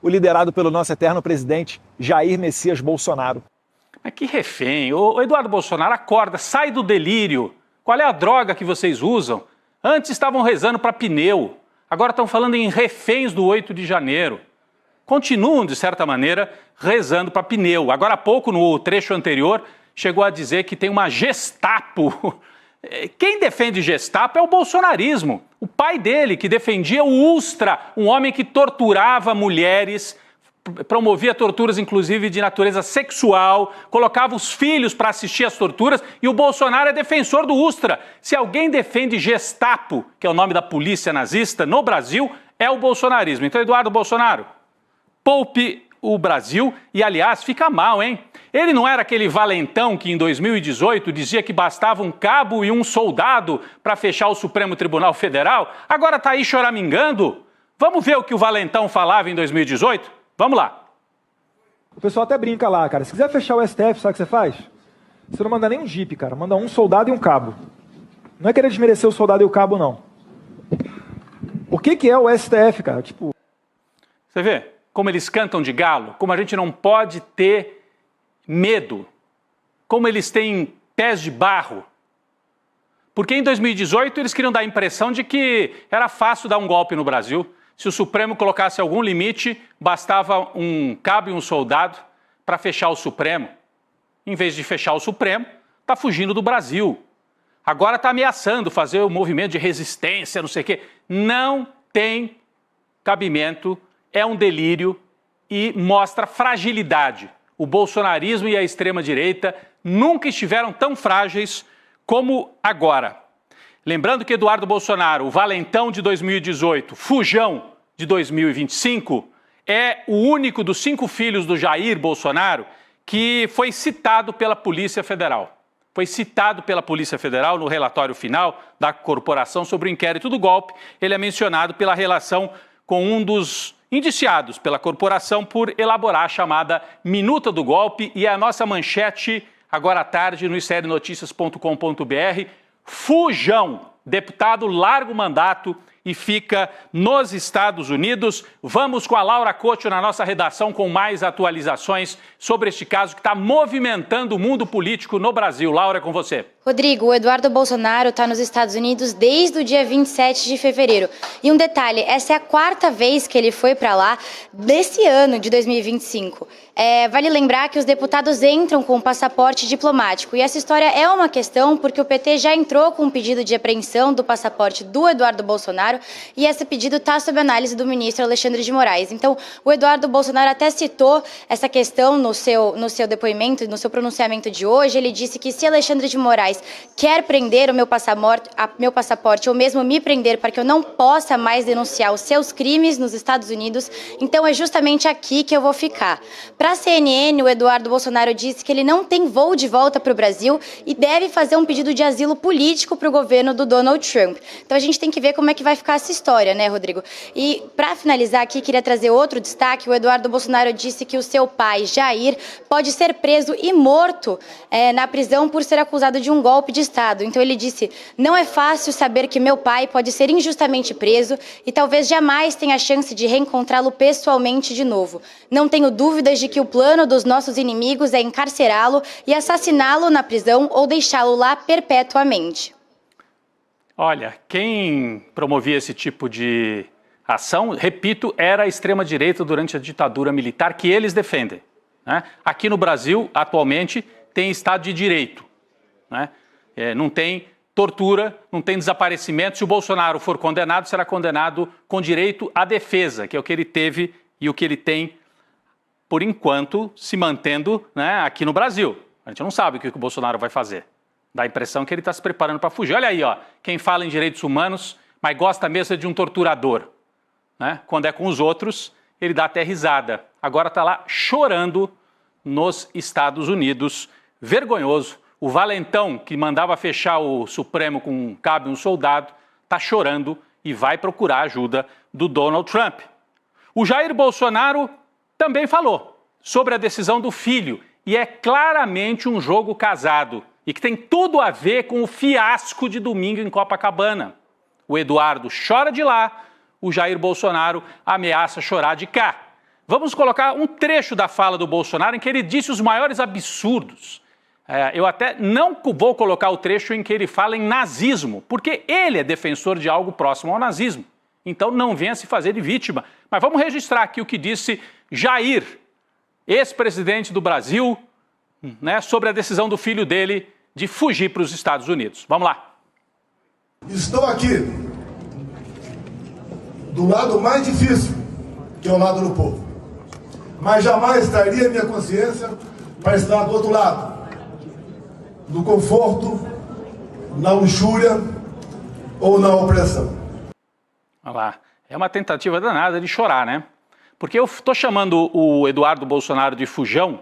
o liderado pelo nosso eterno presidente Jair Messias Bolsonaro. Mas que refém. Ô Eduardo Bolsonaro, acorda, sai do delírio. Qual é a droga que vocês usam? Antes estavam rezando para pneu, agora estão falando em reféns do 8 de janeiro. Continuam, de certa maneira, rezando para pneu. Agora há pouco, no trecho anterior, chegou a dizer que tem uma Gestapo. Quem defende Gestapo é o bolsonarismo. O pai dele, que defendia o Ustra, um homem que torturava mulheres, promovia torturas, inclusive, de natureza sexual, colocava os filhos para assistir às torturas, e o Bolsonaro é defensor do Ustra. Se alguém defende Gestapo, que é o nome da polícia nazista, no Brasil, é o bolsonarismo. Então, Eduardo Bolsonaro, poupe o Brasil e, aliás, fica mal, hein? Ele não era aquele valentão que em 2018 dizia que bastava um cabo e um soldado para fechar o Supremo Tribunal Federal? Agora está aí choramingando? Vamos ver o que o valentão falava em 2018? Vamos lá. O pessoal até brinca lá, cara. Se quiser fechar o STF, sabe o que você faz? Você não manda nem um jipe, cara. Manda um soldado e um cabo. Não é querer desmerecer o soldado e o cabo, não. O que é o STF, cara? Tipo... Você vê como eles cantam de galo? Como a gente não pode ter medo? Como eles têm pés de barro? Porque em 2018 eles queriam dar a impressão de que era fácil dar um golpe no Brasil. Se o Supremo colocasse algum limite, bastava um cabo e um soldado para fechar o Supremo. Em vez de fechar o Supremo, está fugindo do Brasil. Agora está ameaçando fazer o movimento de resistência, não sei o quê. Não tem cabimento, é um delírio e mostra fragilidade. O bolsonarismo e a extrema-direita nunca estiveram tão frágeis como agora. Lembrando que Eduardo Bolsonaro, o valentão de 2018, fujão de 2025, é o único dos 5 filhos do Jair Bolsonaro que foi citado pela Polícia Federal. Foi citado pela Polícia Federal no relatório final da corporação sobre o inquérito do golpe. Ele é mencionado pela relação com um dos indiciados pela corporação por elaborar a chamada Minuta do Golpe, e a nossa manchete agora à tarde no isternoticias.com.br. Fujão, deputado larga o mandato e fica nos Estados Unidos. Vamos com a Laura Couto na nossa redação com mais atualizações sobre este caso que está movimentando o mundo político no Brasil. Laura, é com você. Rodrigo, o Eduardo Bolsonaro está nos Estados Unidos desde o dia 27 de fevereiro. E um detalhe, essa é a 4ª vez que ele foi para lá desse ano de 2025. Vale lembrar que os deputados entram com passaporte diplomático. E essa história é uma questão porque o PT já entrou com um pedido de apreensão do passaporte do Eduardo Bolsonaro e esse pedido está sob análise do ministro Alexandre de Moraes. Então, o Eduardo Bolsonaro até citou essa questão no seu depoimento, no seu pronunciamento de hoje. Ele disse que se Alexandre de Moraes quer prender o meu passaporte ou mesmo me prender para que eu não possa mais denunciar os seus crimes nos Estados Unidos, então é justamente aqui que eu vou ficar. Para a CNN, o Eduardo Bolsonaro disse que ele não tem voo de volta para o Brasil e deve fazer um pedido de asilo político para o governo do Donald Trump. Então a gente tem que ver como é que vai ficar essa história, né, Rodrigo? E para finalizar aqui, queria trazer outro destaque. O Eduardo Bolsonaro disse que o seu pai, Jair, pode ser preso e morto na prisão por ser acusado de um golpe de Estado. Então ele disse, não é fácil saber que meu pai pode ser injustamente preso e talvez jamais tenha a chance de reencontrá-lo pessoalmente de novo. Não tenho dúvidas de que o plano dos nossos inimigos é encarcerá-lo e assassiná-lo na prisão ou deixá-lo lá perpetuamente. Olha, quem promovia esse tipo de ação, repito, era a extrema-direita durante a ditadura militar que eles defendem, né? Aqui no Brasil, atualmente, tem Estado de Direito. Né? Não tem tortura, não tem desaparecimento. Se o Bolsonaro for condenado, será condenado com direito à defesa, que é o que ele teve e o que ele tem, por enquanto, se mantendo, né, aqui no Brasil. A gente não sabe o que o Bolsonaro vai fazer. Dá a impressão que ele está se preparando para fugir. Olha aí, ó, quem fala em direitos humanos, mas gosta mesmo de um torturador. Né? Quando é com os outros, ele dá até risada. Agora está lá chorando nos Estados Unidos. Vergonhoso. O valentão que mandava fechar o Supremo com um cabo e um soldado está chorando e vai procurar a ajuda do Donald Trump. O Jair Bolsonaro também falou sobre a decisão do filho e é claramente um jogo casado e que tem tudo a ver com o fiasco de domingo em Copacabana. O Eduardo chora de lá, o Jair Bolsonaro ameaça chorar de cá. Vamos colocar um trecho da fala do Bolsonaro em que ele disse os maiores absurdos. Eu até não vou colocar o trecho em que ele fala em nazismo, porque ele é defensor de algo próximo ao nazismo. Então não venha se fazer de vítima. Mas vamos registrar aqui o que disse Jair, ex-presidente do Brasil, né, sobre a decisão do filho dele de fugir para os Estados Unidos. Vamos lá. Estou aqui do lado mais difícil, que é o lado do povo. Mas jamais traria minha consciência para estar do outro lado, no conforto, na luxúria ou na opressão. Olha lá, é uma tentativa danada de chorar, né? Porque eu estou chamando o Eduardo Bolsonaro de fujão,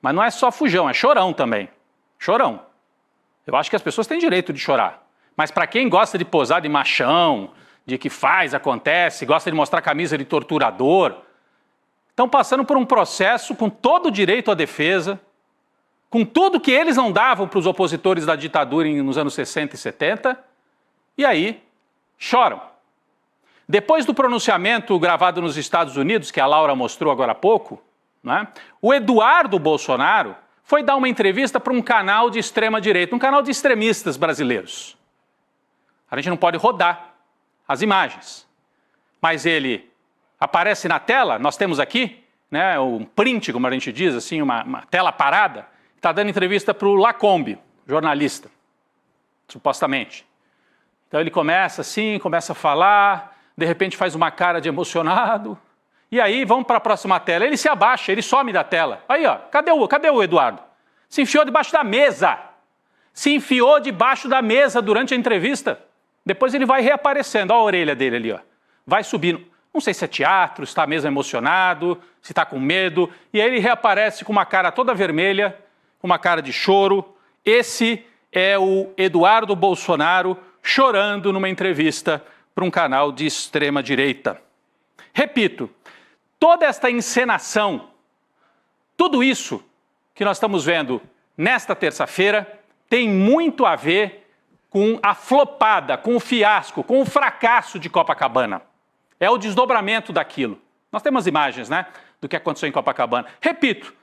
mas não é só fujão, é chorão também. Chorão. Eu acho que as pessoas têm direito de chorar. Mas para quem gosta de posar de machão, de que faz, acontece, gosta de mostrar camisa de torturador, estão passando por um processo com todo o direito à defesa, com tudo que eles não davam para os opositores da ditadura nos anos 60 e 70, e aí choram. Depois do pronunciamento gravado nos Estados Unidos, que a Laura mostrou agora há pouco, né, o Eduardo Bolsonaro foi dar uma entrevista para um canal de extrema-direita, um canal de extremistas brasileiros. A gente não pode rodar as imagens, mas ele aparece na tela, nós temos aqui, né, um print, como a gente diz, assim, uma tela parada, está dando entrevista para o Lacombe, jornalista, supostamente. Então ele começa assim, começa a falar, de repente faz uma cara de emocionado, e aí vamos para a próxima tela, ele se abaixa, ele some da tela. Aí, ó, cadê o Eduardo? Se enfiou debaixo da mesa. Se enfiou debaixo da mesa durante a entrevista. Depois ele vai reaparecendo, olha a orelha dele ali, ó. Vai subindo. Não sei se é teatro, se está mesmo emocionado, se está com medo, e aí ele reaparece com uma cara toda vermelha, com uma cara de choro. Esse é o Eduardo Bolsonaro chorando numa entrevista para um canal de extrema-direita. Repito, toda esta encenação, tudo isso que nós estamos vendo nesta terça-feira tem muito a ver com a flopada, com o fiasco, com o fracasso de Copacabana. É o desdobramento daquilo. Nós temos imagens, né, do que aconteceu em Copacabana. Repito,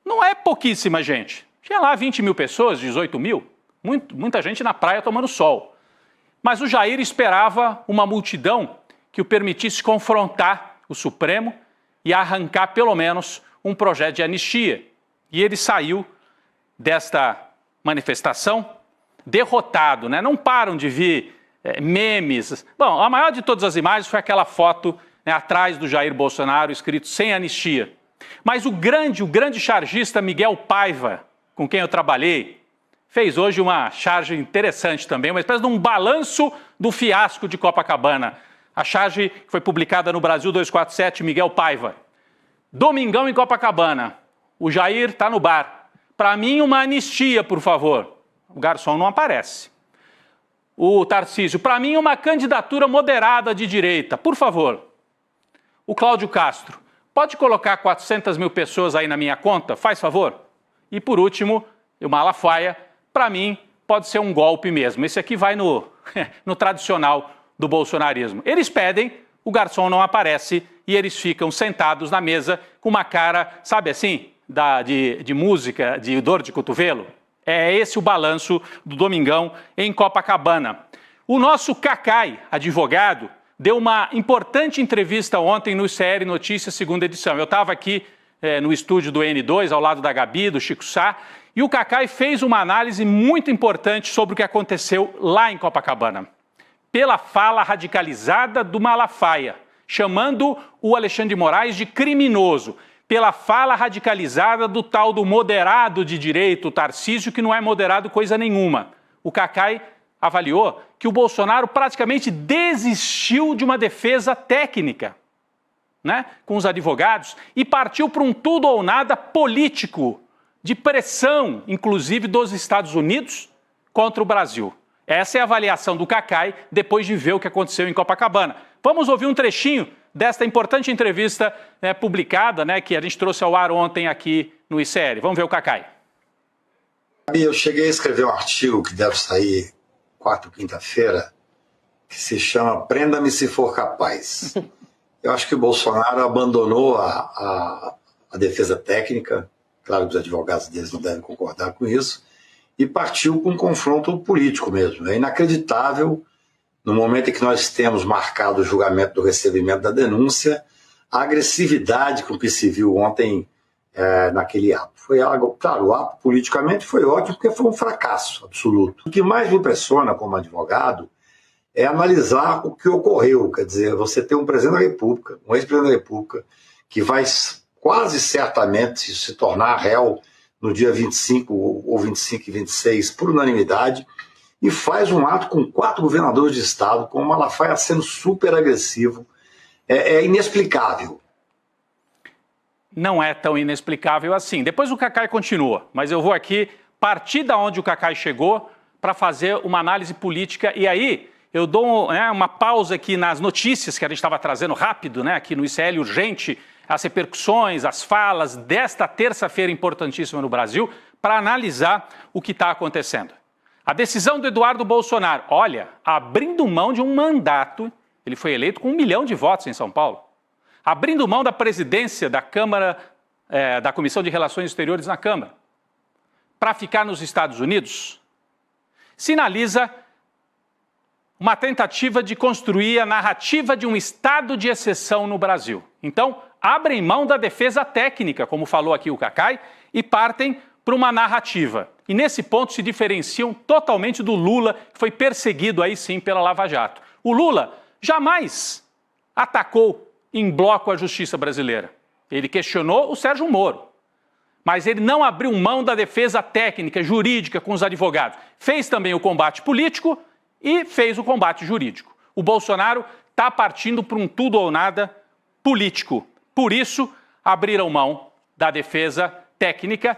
não é pouquíssima gente. Tinha lá 20 mil pessoas, 18 mil. Muita gente na praia tomando sol. Mas o Jair esperava uma multidão que o permitisse confrontar o Supremo e arrancar pelo menos um projeto de anistia. E ele saiu desta manifestação derrotado, né? Não param de vir memes. Bom, a maior de todas as imagens foi aquela foto, né, atrás do Jair Bolsonaro escrito sem anistia. Mas o grande chargista Miguel Paiva, com quem eu trabalhei, fez hoje uma charge interessante também, uma espécie de um balanço do fiasco de Copacabana. A charge que foi publicada no Brasil 247, Miguel Paiva. Domingão em Copacabana. O Jair está no bar. Para mim, uma anistia, por favor. O garçom não aparece. O Tarcísio, para mim, uma candidatura moderada de direita, por favor. O Cláudio Castro, pode colocar 400 mil pessoas aí na minha conta, faz favor? E por último, o Malafaia, para mim, pode ser um golpe mesmo. Esse aqui vai no tradicional do bolsonarismo. Eles pedem, o garçom não aparece e eles ficam sentados na mesa com uma cara, sabe assim, de música, de dor de cotovelo. É esse o balanço do Domingão em Copacabana. O nosso Cacai, advogado, deu uma importante entrevista ontem no ICR Notícias, segunda edição. Eu estava aqui no estúdio do N2, ao lado da Gabi, do Chico Sá, e o Cacai fez uma análise muito importante sobre o que aconteceu lá em Copacabana. Pela fala radicalizada do Malafaia, chamando o Alexandre de Moraes de criminoso. Pela fala radicalizada do tal do moderado de direita, o Tarcísio, que não é moderado coisa nenhuma. O Cacai avaliou que o Bolsonaro praticamente desistiu de uma defesa técnica, né, com os advogados, e partiu para um tudo ou nada político, de pressão, inclusive, dos Estados Unidos contra o Brasil. Essa é a avaliação do Cacai depois de ver o que aconteceu em Copacabana. Vamos ouvir um trechinho desta importante entrevista publicada, né, que a gente trouxe ao ar ontem aqui no ICL. Vamos ver o Cacai. Eu cheguei a escrever um artigo que deve sair quarta ou quinta-feira, que se chama Prenda-me se for capaz. Eu acho que o Bolsonaro abandonou a defesa técnica, claro que os advogados deles não devem concordar com isso, e partiu para um confronto político mesmo. É inacreditável, no momento em que nós temos marcado o julgamento do recebimento da denúncia, a agressividade com que se viu ontem naquele ato. Foi algo, claro, o ato politicamente foi ótimo porque foi um fracasso absoluto. O que mais me impressiona como advogado é analisar o que ocorreu. Quer dizer, você tem um presidente da República, um ex-presidente da República, que vai quase certamente se tornar réu no dia 25 ou 25 e 26 por unanimidade, e faz um ato com 4 governadores de estado, com o Malafaia sendo super agressivo. É inexplicável. Não é tão inexplicável assim. Depois o Cacai continua, mas eu vou aqui partir da onde o Cacai chegou para fazer uma análise política. E aí eu dou uma pausa aqui nas notícias que a gente estava trazendo rápido, aqui no ICL Urgente, as repercussões, as falas desta terça-feira importantíssima no Brasil, para analisar o que está acontecendo. A decisão do Eduardo Bolsonaro, olha, abrindo mão de um mandato, ele foi eleito com 1 milhão de votos em São Paulo, abrindo mão da presidência da Câmara, da Comissão de Relações Exteriores na Câmara, para ficar nos Estados Unidos, sinaliza uma tentativa de construir a narrativa de um estado de exceção no Brasil. Então, abrem mão da defesa técnica, como falou aqui o Cacai, e partem para uma narrativa. E nesse ponto se diferenciam totalmente do Lula, que foi perseguido aí sim pela Lava Jato. O Lula jamais atacou em bloco a justiça brasileira. Ele questionou o Sérgio Moro, mas ele não abriu mão da defesa técnica, jurídica com os advogados. Fez também o combate político e fez o combate jurídico. O Bolsonaro está partindo para um tudo ou nada político. Por isso, abriram mão da defesa técnica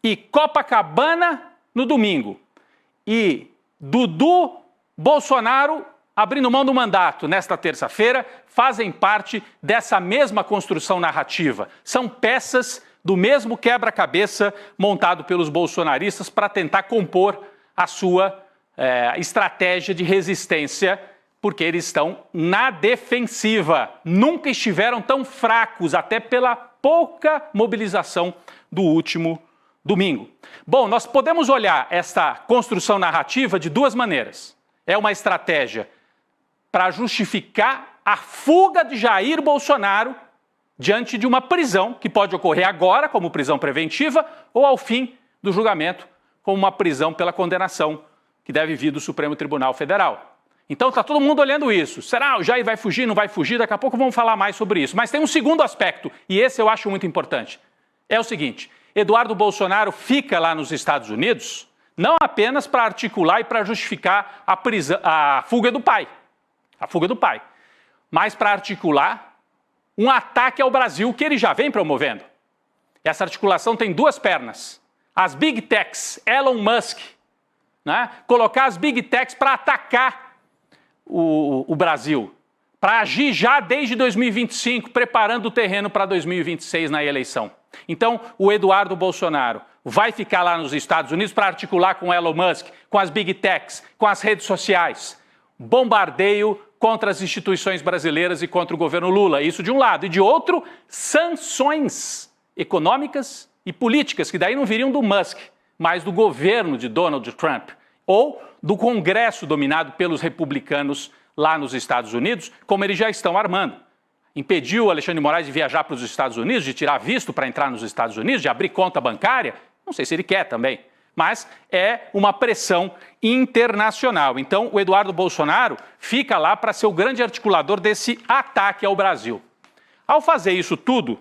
e Copacabana no domingo. E Dudu, Bolsonaro abrindo mão do mandato nesta terça-feira, fazem parte dessa mesma construção narrativa. São peças do mesmo quebra-cabeça montado pelos bolsonaristas para tentar compor a sua estratégia de resistência, porque eles estão na defensiva. Nunca estiveram tão fracos, até pela pouca mobilização do último domingo. Bom, nós podemos olhar esta construção narrativa de duas maneiras. É uma estratégia para justificar a fuga de Jair Bolsonaro diante de uma prisão que pode ocorrer agora como prisão preventiva ou ao fim do julgamento como uma prisão pela condenação que deve vir do Supremo Tribunal Federal. Então está todo mundo olhando isso. Será o Jair vai fugir, não vai fugir? Daqui a pouco vamos falar mais sobre isso. Mas tem um segundo aspecto, e esse eu acho muito importante. É o seguinte, Eduardo Bolsonaro fica lá nos Estados Unidos não apenas para articular e para justificar a fuga do pai, mas para articular um ataque ao Brasil que ele já vem promovendo. Essa articulação tem duas pernas. As Big Techs, Elon Musk, colocar as Big Techs para atacar o Brasil, para agir já desde 2025, preparando o terreno para 2026 na eleição. Então, o Eduardo Bolsonaro vai ficar lá nos Estados Unidos para articular com Elon Musk, com as Big Techs, com as redes sociais. Bombardeio contra as instituições brasileiras e contra o governo Lula. Isso de um lado. E de outro, sanções econômicas e políticas, que daí não viriam do Musk, mas do governo de Donald Trump, ou do Congresso dominado pelos republicanos lá nos Estados Unidos, como eles já estão armando. Impediu o Alexandre de Moraes de viajar para os Estados Unidos, de tirar visto para entrar nos Estados Unidos, de abrir conta bancária? Não sei se ele quer também, mas é uma pressão internacional. Então, o Eduardo Bolsonaro fica lá para ser o grande articulador desse ataque ao Brasil. Ao fazer isso tudo,